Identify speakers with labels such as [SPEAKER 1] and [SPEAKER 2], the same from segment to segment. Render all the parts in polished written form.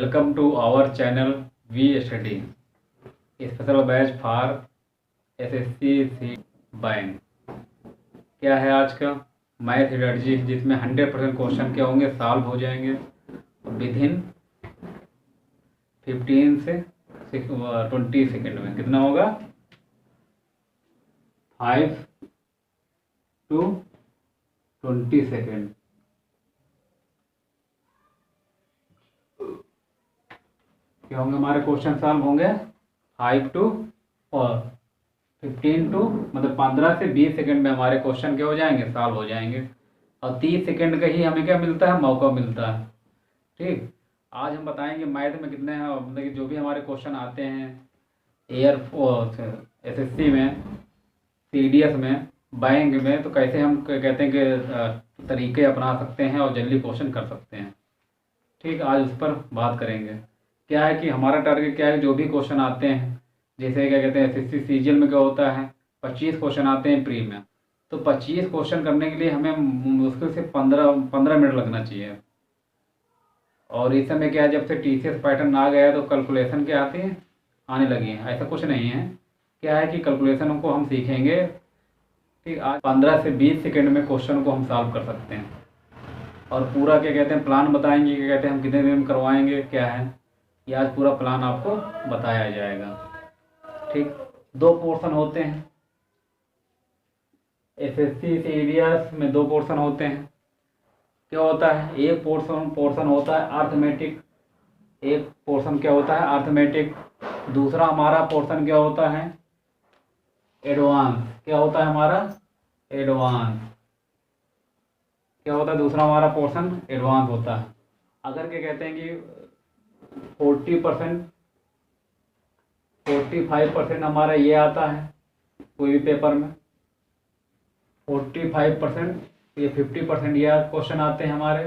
[SPEAKER 1] Welcome to our channel we study special batch for SSC C bank. क्या है आज का मैथ एनर्जी, जिसमें 100% क्वेश्चन क्या होंगे, सॉल्व हो जाएंगे विद इन 15 से 20 सेकेंड में। कितना होगा? 5 to 20 सेकेंड। क्या होंगे हमारे क्वेश्चन सॉल्व होंगे 5 to 15 टू मतलब 15 से 20 सेकंड में हमारे क्वेश्चन क्या हो जाएंगे, सॉल्व हो जाएंगे। और 30 सेकंड का ही हमें क्या मिलता है, मौका मिलता है। ठीक, आज हम बताएंगे मैथ में कितने हैं, मतलब कि जो भी हमारे क्वेश्चन आते हैं एयरफोर्स, एसएससी में, सीडीएस में, बैंक में, तो कैसे हम कहते हैं कि तरीके अपना सकते हैं और जल्दी क्वेश्चन कर सकते हैं। ठीक, आज उस पर बात करेंगे। क्या है कि हमारा टारगेट क्या है, जो भी क्वेश्चन आते हैं, जैसे क्या कहते हैं एसएससी सीजीएल में क्या होता है 25 क्वेश्चन आते हैं प्री में, तो 25 क्वेश्चन करने के लिए हमें मुश्किल से 15 मिनट लगना चाहिए। और इस समय क्या है, जब से टीसीएस पैटर्न आ गया है तो कैलकुलेशन क्या आती है, आने लगी है। ऐसा कुछ नहीं है, क्या है कि कैलकुलेशन को हम सीखेंगे। ठीक, आज 15 से 20 सेकेंड में क्वेश्चन को हम सॉल्व कर सकते हैं। और पूरा क्या कहते हैं प्लान बताएंगे, क्या कहते हैं हम कितने दिन में करवाएंगे, क्या है ये आज पूरा प्लान आपको बताया जाएगा। ठीक, 2 पोर्शन होते हैं एसएससी सीडीएस में, 2 पोर्शन होते हैं। क्या होता है, एक पोर्शन होता है अर्थमेटिक, एक पोर्शन क्या होता है अर्थमेटिक। दूसरा हमारा पोर्शन क्या होता है, एडवांस। क्या होता है हमारा एडवांस, क्या होता है दूसरा हमारा पोर्शन एडवांस होता है। अगर क्या कहते हैं कि 40% 45% हमारा ये आता है कोई भी पेपर में, 45% ये 50% ये क्वेश्चन आते हैं हमारे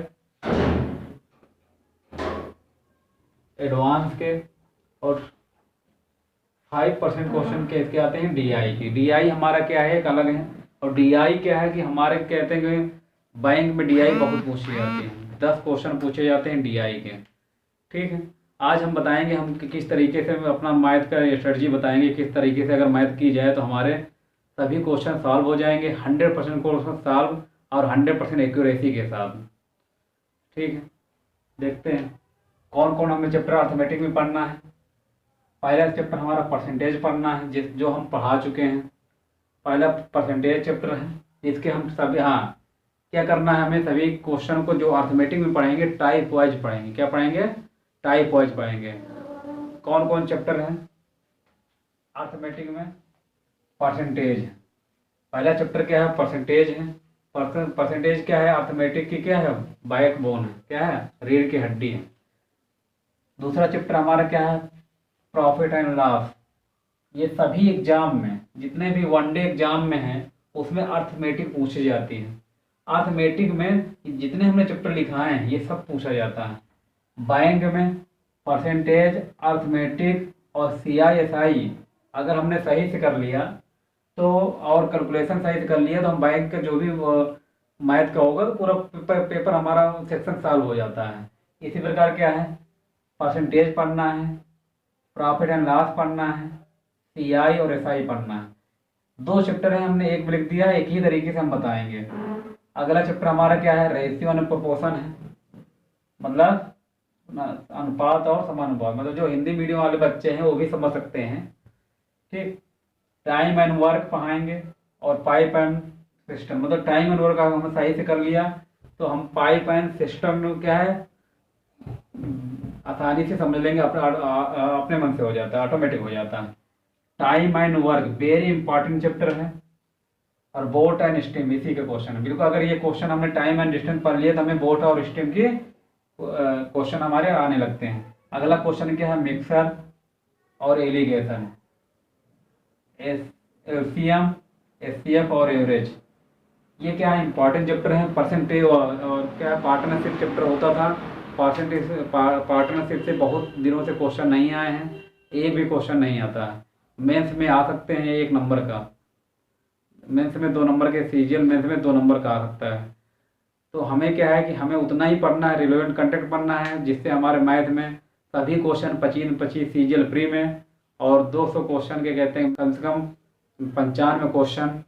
[SPEAKER 1] एडवांस के, और 5% क्वेश्चन के आते हैं डीआई की। डीआई हमारा क्या है, एक अलग है। और डीआई क्या है कि हमारे कहते हैं कि बैंक में डीआई बहुत पूछी जाती है, 10 क्वेश्चन पूछे जाते हैं डीआई के। ठीक है, आज हम बताएंगे हम किस तरीके से अपना मैथ का स्ट्रेटजी बताएंगे, किस तरीके से अगर मैथ की जाए तो हमारे सभी क्वेश्चन सॉल्व हो जाएंगे, 100% क्वेश्चन सॉल्व और 100% एक्यूरेसी के साथ। ठीक है, देखते हैं कौन कौन हमें चैप्टर अर्थमेटिक में पढ़ना है। पहला चैप्टर हमारा परसेंटेज पढ़ना है, जो हम पढ़ा चुके हैं। पहला परसेंटेज चैप्टर है, इसके हम सभी, हाँ क्या करना है, हमें सभी क्वेश्चन को जो अर्थमेटिक में पढ़ेंगे टाइप वाइज पढ़ेंगे। क्या पढ़ेंगे, टाइप वाइज पढ़ेंगे। कौन कौन चैप्टर है अर्थमेटिक में? परसेंटेज, पहला चैप्टर क्या है, परसेंटेज है। परसेंटेज क्या है अर्थमेटिक की, क्या है बैकबोन है, क्या है रीढ़ की हड्डी है। दूसरा चैप्टर हमारा क्या है, प्रॉफिट एंड लॉस। ये सभी एग्जाम में, जितने भी वनडे एग्जाम में हैं, उसमें अर्थमेटिक पूछी जाती है। अर्थमेटिक में जितने हमने चैप्टर लिखाए हैं ये सब पूछा जाता है। बैंक में परसेंटेज, अर्थमेटिक और सीआईएसआई अगर हमने सही से कर लिया तो, और कैलकुलेशन सही से कर लिया तो हम बैंक का जो भी मैथ का होगा तो पूरा पेपर हमारा सेक्शन सॉल्व हो जाता है। इसी प्रकार क्या है, परसेंटेज पढ़ना है, प्रॉफिट एंड लॉस पढ़ना है, सीआई और एसआई पढ़ना है। 2 चैप्टर है, हमने एक में लिख दिया, एक ही तरीके से हम बताएंगे। अगला चैप्टर हमारा क्या है, रेशियो एंड प्रोपोर्शन है, मतलब अनुपात और समानुपात, मतलब जो हिंदी मीडियम वाले बच्चे हैं वो भी समझ सकते हैं। ठीक, टाइम एंड वर्क पढ़ाएंगे और पाइप एंड सिस्टम, मतलब टाइम एंड वर्क हमने सही से कर लिया तो हम पाइप एंड सिस्टम क्या है आसानी से समझ लेंगे, अपने मन से हो जाता है, ऑटोमेटिक हो जाता है। Time and work very important chapter है। और बोट एंड स्टीम इसी के क्वेश्चन है, बिल्कुल। अगर ये क्वेश्चन हमने टाइम एंड डिस्टेंस पढ़ लिया तो हमें बोट और स्टीम के क्वेश्चन हमारे आने लगते हैं। अगला क्वेश्चन क्या है, मिक्सर और एलिगेशन, एलसीएम, एचसीएफ और एवरेज। ये क्या है, इंपॉर्टेंट चैप्टर है। परसेंटेज और क्या पार्टनरशिप चैप्टर होता था, पार्टनरशिप से बहुत दिनों से क्वेश्चन नहीं आए हैं, एक भी क्वेश्चन नहीं आता है। मेंस में आ सकते हैं 1 नंबर का, मेंस में 2 नंबर के, सीजीएल मेंस में 2 नंबर का आ सकता है। तो हमें क्या है कि हमें उतना ही पढ़ना है, रिलेवेंट कंटेंट पढ़ना है, जिससे हमारे मैथ में सभी क्वेश्चन 25-25 सीजीएल प्री में, और 200 क्वेश्चन के कहते हैं कम से कम 95 क्वेश्चन,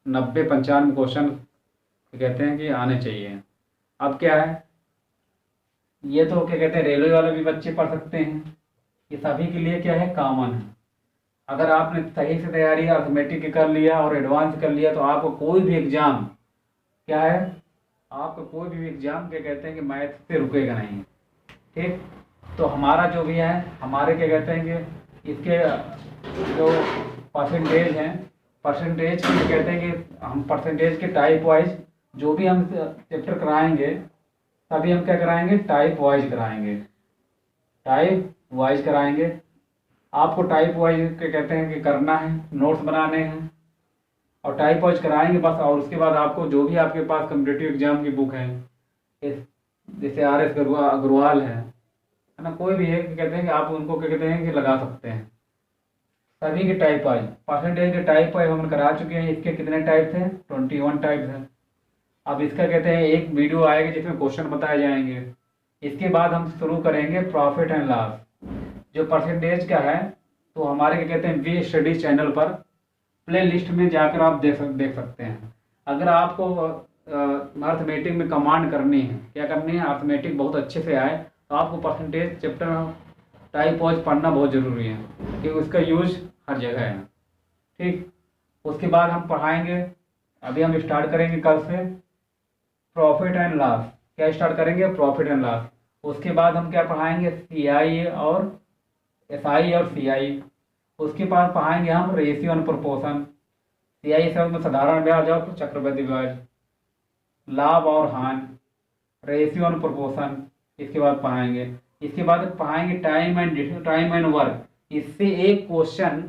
[SPEAKER 1] 90-95 क्वेश्चन कहते हैं कि आने चाहिए। अब क्या है, ये तो क्या कहते हैं रेलवे वाले भी बच्चे पढ़ सकते हैं, ये सभी के लिए क्या है कॉमन है। अगर आपने सही से तैयारी अर्थमेटिक कर लिया और एडवांस कर लिया तो आपको कोई भी एग्जाम क्या है, आपको कोई भी एग्जाम क्या कहते हैं कि मैथ से रुकेगा नहीं। ठीक, तो हमारा जो भी है, हमारे क्या कहते हैं कि इसके जो परसेंटेज हैं, परसेंटेज क्या कहते हैं कि हम परसेंटेज के टाइप वाइज जो भी हम चैप्टर कराएंगे तभी हम क्या कराएंगे, टाइप वाइज कराएंगे, टाइप वाइज कराएंगे। आपको टाइप वाइज क्या कहते हैं कि करना है, नोट्स बनाने हैं और टाइप वाइज कराएंगे बस। और उसके बाद आपको जो भी आपके पास कॉम्पिटिटिव एग्जाम की बुक है, जैसे RS अग्रवाल है ना, कोई भी है कि कहते हैं कि आप उनको क्या कहते हैं कि लगा सकते हैं। सभी के टाइप वाइज परसेंटेज के टाइप वाइज हम करा चुके हैं। इसके कितने टाइप थे, 21 टाइप है। अब इसका कहते हैं एक वीडियो आएगा जिसमें क्वेश्चन बताए जाएंगे। इसके बाद हम शुरू करेंगे प्रॉफिट एंड लॉस। जो परसेंटेज का है तो हमारे क्या कहते हैं वी स्टडी चैनल पर प्ले लिस्ट में जाकर आप देख सकते हैं। अगर आपको अर्थमेटिक में कमांड करनी है, क्या करनी है, अर्थमेटिक बहुत अच्छे से आए तो आपको परसेंटेज चैप्टर टाइप वाइज पढ़ना बहुत ज़रूरी है क्योंकि उसका यूज हर जगह है। ठीक, उसके बाद हम पढ़ाएंगे, अभी हम स्टार्ट करेंगे कल से प्रॉफिट एंड लॉस। क्या स्टार्ट करेंगे, प्रॉफिट एंड लॉस। उसके बाद हम क्या पढ़ाएंगे, CI और SI और CI। उसके बाद पढ़ाएंगे हम रेशियो एंड प्रोपोर्शन। CI से में साधारण ब्याज और चक्रवृद्धि ब्याज, लाभ और हानि, रेशियो एंड प्रोपोर्शन इसके बाद पढ़ाएंगे। इसके बाद पढ़ाएंगे टाइम एंड वर्क। इससे एक क्वेश्चन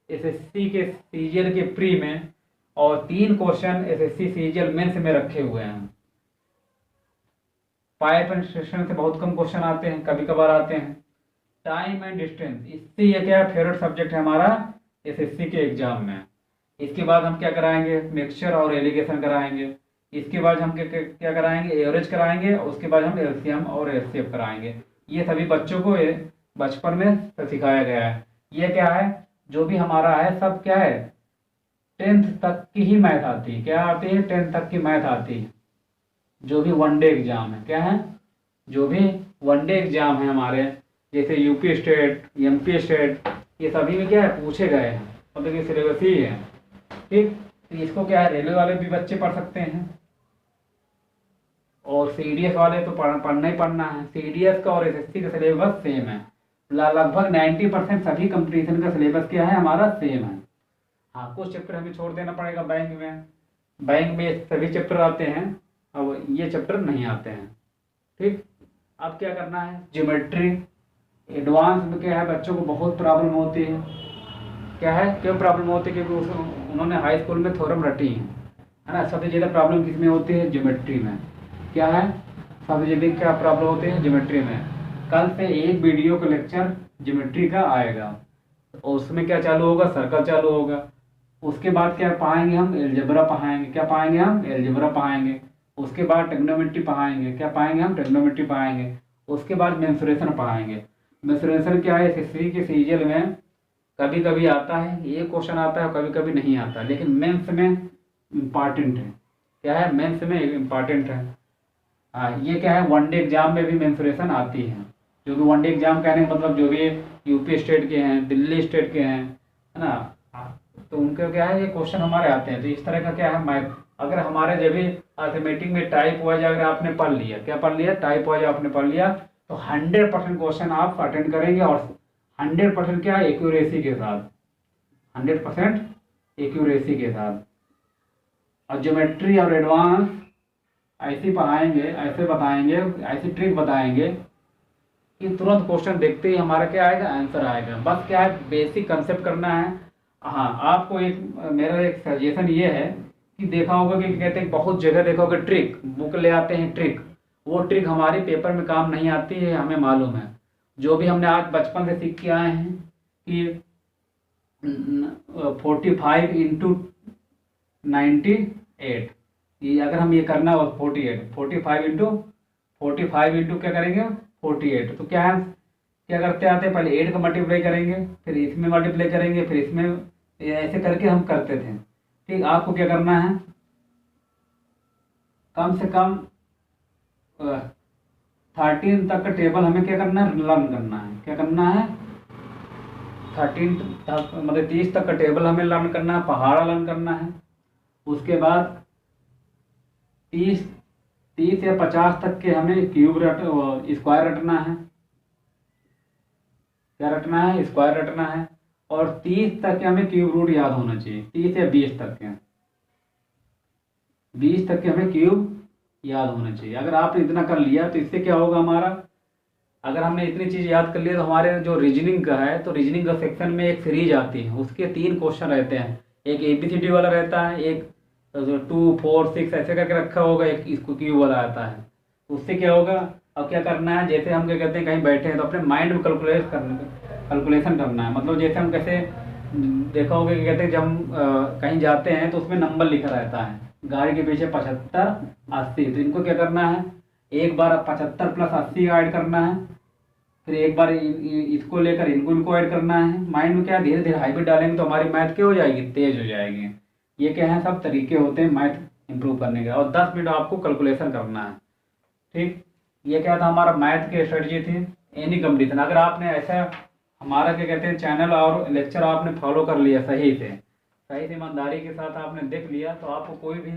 [SPEAKER 1] SSC के सीजीएल के प्री में और 3 क्वेश्चन SSC सीजीएल मेंस में रखे हुए हैं। पाइप एंड स्टेशन से बहुत कम क्वेश्चन आते हैं, कभी कभार आते हैं। टाइम एंड डिस्टेंस, इससे ये क्या फेवरेट सब्जेक्ट है हमारा SSC के एग्जाम में। इसके बाद हम क्या कराएंगे, मिक्सचर और एलिगेशन कराएंगे। इसके बाद हम क्या कराएंगे, एवरेज कराएंगे। उसके बाद हम LCM और HCF कराएंगे। ये सभी बच्चों को बचपन में सिखाया गया है। ये क्या है, जो भी हमारा है सब क्या है 10th तक की ही मैथ आती है। क्या आती है, 10th तक की मैथ आती है। जो भी वनडे एग्जाम है, क्या है, जो भी वनडे एग्जाम है हमारे, जैसे UP स्टेट, MP स्टेट, ये सभी में क्या है पूछे गए हैं, मतलब ये सिलेबस ही है। ठीक, तो इसको क्या है रेलवे वाले भी बच्चे पढ़ सकते हैं और CDS वाले तो पढ़ना ही पढ़ना है। CDS का और SSC का सिलेबस सेम है। लगभग 90% सभी कंपटीशन का सिलेबस क्या है हमारा सेम है। हाँ, कुछ चैप्टर हमें छोड़ देना पड़ेगा बैंक में सभी चैप्टर आते हैं, अब ये चैप्टर नहीं आते हैं। ठीक, अब क्या करना है, ज्योमेट्री एडवांस में क्या है बच्चों को बहुत प्रॉब्लम होती है। क्या है, क्यों प्रॉब्लम होती है, क्योंकि उन्होंने हाई स्कूल में थ्योरम रटी है ना। सबसे ज़्यादा प्रॉब्लम किस में होती है, ज्योमेट्री में। क्या है, सबसे ज़्यादा क्या प्रॉब्लम होती है, ज्योमेट्री में। कल से एक वीडियो का लेक्चर ज्योमेट्री का आएगा और उसमें क्या चालू होगा, सर्कल चालू होगा। उसके बाद क्या पढ़ाएंगे हम, एलजेब्रा पढ़ाएंगे। क्या पाएंगे हम, एलजेब्रा पढ़ाएंगे। उसके बाद ट्रिग्नोमेट्री पढ़ाएंगे। क्या पाएंगे हम, ट्रिग्नोमेट्री पढ़ाएंगे। उसके बाद मेंसुरेशन पढ़ाएंगे। मेंसुरेशन क्या है, SSC के सीजीएल में कभी कभी आता है, ये क्वेश्चन आता है, कभी कभी नहीं आता, लेकिन मेंस में इम्पॉर्टेंट है। क्या है, मेंस में इम्पॉर्टेंट है। हाँ, ये क्या है वनडे एग्जाम में भी मेंसुरेशन आती है। जो भी वनडे एग्जाम कहने का मतलब जो भी UP स्टेट के हैं, दिल्ली स्टेट के हैं, है ना, तो उनके क्या है ये क्वेश्चन हमारे आते हैं। तो इस तरह का क्या है मैथ, अगर हमारे जब भी अर्थमेटिक में टाइप वाइज अगर आपने पढ़ लिया, क्या पढ़ लिया, टाइप वाइज आपने पढ़ लिया तो 100% क्वेश्चन आप अटेंड करेंगे और 100% क्या एक्यूरेसी के साथ, 100% एक्यूरेसी के साथ। और ज्योमेट्री और एडवांस ऐसे पढ़ाएंगे, ऐसे बताएंगे, ऐसी ट्रिक बताएंगे कि तुरंत क्वेश्चन देखते ही हमारा क्या आएगा, आंसर आएगा। बस क्या है बेसिक कंसेप्ट करना है। हाँ, आपको मेरा एक सजेशन ये है कि देखा होगा कि कहते हैं बहुत जगह देखा होगा ट्रिक बुक ले आते हैं ट्रिक, वो ट्रिक हमारे पेपर में काम नहीं आती है, हमें मालूम है। जो भी हमने आज बचपन से सीख के आए हैं कि 45 × 98, ये अगर हम ये करना हो 45 × क्या करेंगे 48, तो क्या है क्या करते आते हैं, पहले 8 का मल्टीप्लाई करेंगे, फिर इसमें मल्टीप्लाई करेंगे, फिर इसमें, ऐसे करके हम करते थे। ठीक, आपको क्या करना है, कम से कम 13 तक का टेबल हमें क्या करना है, लर्न करना है। क्या करना है, 13 तक मतलब 30 तक का टेबल हमें लर्न करना है, पहाड़ा लर्न करना है। उसके बाद 30 30 या 50 तक के हमें क्यूब स्क्वायर रटना है। क्या रटना है, स्क्वायर रटना है। और 30 तक के हमें क्यूब रूट याद होना चाहिए, 30 या 20 तक के, 20 तक के हमें क्यूब याद होना चाहिए। अगर आपने इतना कर लिया तो इससे क्या होगा हमारा, अगर हमने इतनी चीज़ याद कर लिया तो हमारे जो रीजनिंग का है, तो रीजनिंग का सेक्शन में एक सीरीज आती है, उसके 3 क्वेश्चन रहते हैं। एक ABCD वाला रहता है, एक 2 4 6 ऐसे करके रखा होगा, एक इसको क्यू वाला आता है। उससे क्या होगा, अब क्या करना है, जैसे हम क्या कहते हैं कहीं बैठे हैं तो अपने माइंड में कैलकुलेशन करना है। मतलब जैसे हम कैसे देखा होगा कि कहते हैं जब हम कहीं जाते हैं तो उसमें नंबर लिखा रहता है, गाड़ी के पीछे 75 80, तो इनको क्या करना है, एक बार 75 + 80 ऐड करना है, फिर एक बार इसको लेकर इनको ऐड करना है। माइंड में क्या, धीरे धीरे हाइब्रिड डालेंगे तो हमारी मैथ क्या हो जाएगी, तेज हो जाएगी। ये क्या है, सब तरीके होते हैं मैथ इंप्रूव करने के। और 10 मिनट आपको कैलकुलेशन करना है। ठीक, ये क्या था, हमारा मैथ की स्ट्रेटजी थी, एनी कंपटीशन। अगर आपने ऐसा हमारा क्या कहते हैं चैनल और लेक्चर आपने फॉलो कर लिया सही से ईमानदारी के साथ आपने देख लिया, तो आपको कोई भी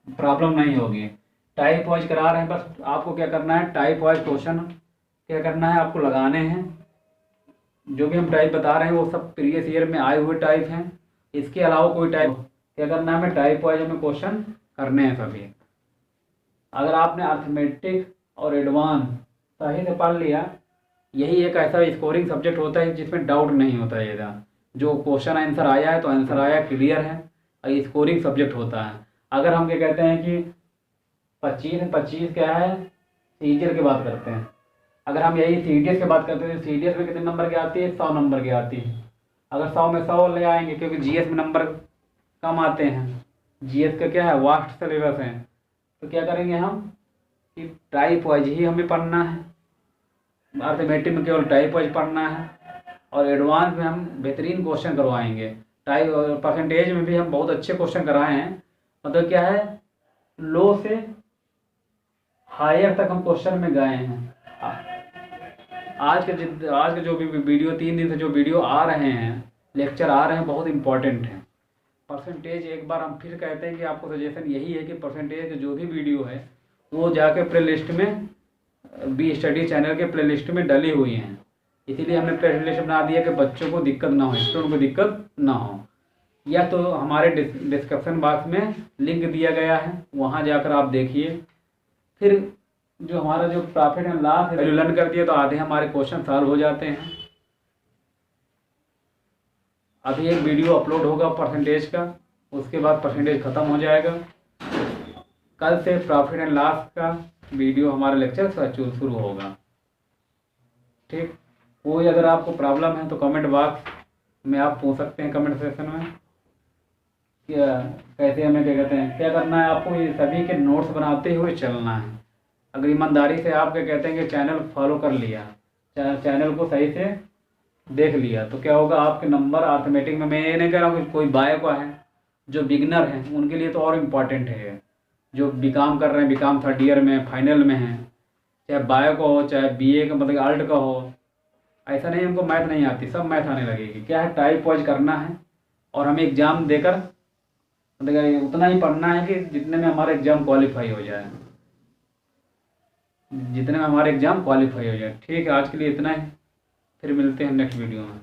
[SPEAKER 1] प्रॉब्लम नहीं होगी। टाइप वाइज करा रहे हैं, बस आपको क्या करना है, टाइप वाइज क्वेश्चन क्या करना है, आपको लगाने हैं। जो भी हम टाइप बता रहे हैं वो सब प्रीवियस ईयर में आए हुए टाइप हैं। इसके अलावा कोई टाइप क्या करना है, हमें टाइप वाइज हमें क्वेश्चन करने हैं सभी। अगर आपने अर्थमेटिक और एडवांस सही से पढ़ लिया, यही एक ऐसा स्कोरिंग सब्जेक्ट होता है जिसमें डाउट नहीं होता है ज़्यादा। जो क्वेश्चन आंसर आया है तो आंसर आया, क्लियर है, और स्कोरिंग सब्जेक्ट होता है। अगर हम क्या कहते हैं कि 25 क्या है, सीजीएल की बात करते हैं, अगर हम यही CDS की बात करते हैं, CDS में कितने नंबर की आती है, 100 नंबर की आती है। अगर 100 में 100 ले आएंगे, क्योंकि GS में नंबर कम आते हैं, GS का क्या है, वास्ट सिलेबस है, तो क्या करेंगे हम कि टाइप वाइज ही हमें पढ़ना है। अर्थमेटिक में केवल टाइप वाइज पढ़ना है, और एडवांस में हम बेहतरीन क्वेश्चन करवाएंगे। टाइप और परसेंटेज में भी हम बहुत अच्छे क्वेश्चन कराए हैं। मतलब क्या है, लो से हायर तक हम क्वेश्चन में गए हैं। आज के जो भी वीडियो 3 दिन से जो वीडियो आ रहे हैं, लेक्चर आ रहे हैं, बहुत इंपॉर्टेंट हैं। परसेंटेज एक बार हम फिर कहते हैं कि आपको सजेशन यही है कि परसेंटेज जो भी वीडियो है वो जाके प्ले लिस्ट में, बी स्टडी चैनल के प्ले लिस्ट में डली हुई हैं। इसीलिए हमने प्ले लिस्ट बना दिया कि बच्चों को दिक्कत ना हो, स्टूडेंट को दिक्कत ना हो। या तो हमारे डिस्क्रिप्शन बॉक्स में लिंक दिया गया है, वहाँ जाकर आप देखिए। फिर जो हमारा जो प्रॉफिट एंड लॉस है, लर्न कर दिया तो आधे हमारे क्वेश्चन सॉल्व हो जाते हैं। अभी एक वीडियो अपलोड होगा परसेंटेज का, उसके बाद परसेंटेज ख़त्म हो जाएगा। कल से प्रॉफिट एंड लॉस का वीडियो हमारा लेक्चर शुरू होगा। ठीक, कोई अगर आपको प्रॉब्लम है तो कमेंट बॉक्स में आप पूछ सकते हैं, कमेंट सेक्शन में। क्या कैसे हमें क्या कहते हैं, क्या करना है आपको, ये सभी के नोट्स बनाते हुए चलना है। अगर ईमानदारी से आप क्या कहते हैं कि चैनल फॉलो कर लिया, चैनल को सही से देख लिया, तो क्या होगा, आपके नंबर अर्थमेटिक में, मैं ये नहीं कह रहा हूँ कि कोई बायो का है, जो बिगनर हैं उनके लिए तो और इम्पॉर्टेंट है। जो बीकॉम कर रहे हैं, बीकॉम 3rd ईयर में, फाइनल में हैं, चाहे बायो का हो, चाहे BA का मतलब आर्ट का हो, ऐसा नहीं हमको मैथ नहीं आती, सब मैथ आने लगेगी। क्या है, टाइप वाइज करना है, और हमें एग्ज़ाम देकर मतलब उतना ही पढ़ना है कि जितने में हमारा एग्ज़ाम क्वालिफाई हो जाए, जितने में हमारा एग्ज़ाम क्वालिफाई हो जाए। ठीक है, आज के लिए इतना ही, फिर मिलते हैं नेक्स्ट वीडियो में।